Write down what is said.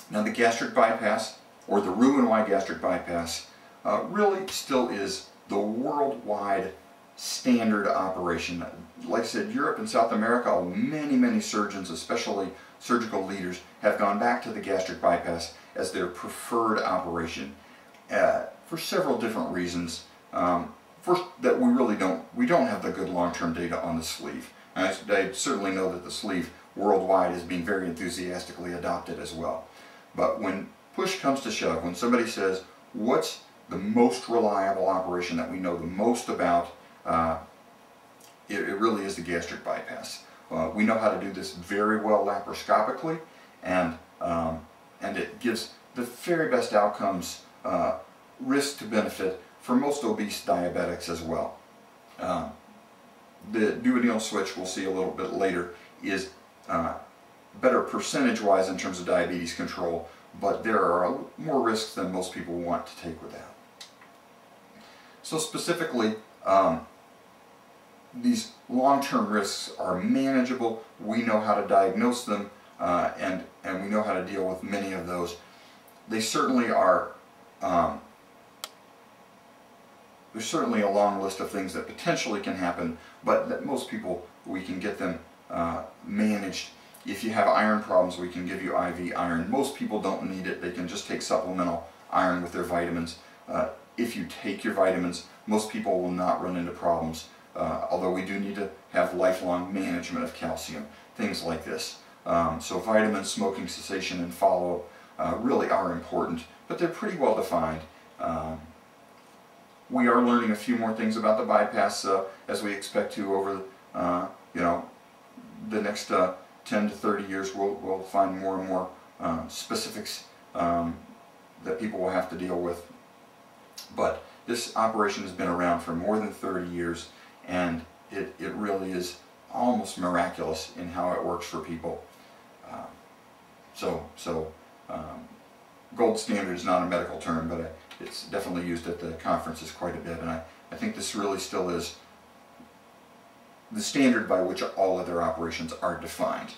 Now the gastric bypass, or the Roux-en-Y gastric bypass, really still is the worldwide standard operation. Like I said, Europe and South America, many surgeons, especially surgical leaders, have gone back to the gastric bypass as their preferred operation for several different reasons. First, that we don't have the good long-term data on the sleeve. And I certainly know that the sleeve worldwide is being very enthusiastically adopted as well. But when push comes to shove, when somebody says, what's the most reliable operation that we know the most about, it really is the gastric bypass. We know how to do this very well laparoscopically, and it gives the very best outcomes, risk to benefit, for most obese diabetics as well. The duodenal switch, we'll see a little bit later, is better percentage-wise in terms of diabetes control, but there are more risks than most people want to take with that. So specifically, these long-term risks are manageable. We know how to diagnose them, and we know how to deal with many of those. They certainly are, there's certainly a long list of things that potentially can happen, but that most people, we can get them managed. If you have iron problems, we can give you IV iron. Most people don't need it. They can just take supplemental iron with their vitamins. If you take your vitamins, most people will not run into problems, although we do need to have lifelong management of calcium, things like this. So vitamins, smoking cessation, and follow-up really are important, but they're pretty well defined. We are learning a few more things about the bypass as we expect to over the next 10 to 30 years. We'll find more and more specifics that people will have to deal with. But this operation has been around for more than 30 years, and it really is almost miraculous in how it works for people. Gold standard is not a medical term, but it's definitely used at the conferences quite a bit, and I think this really still is the standard by which all other operations are defined.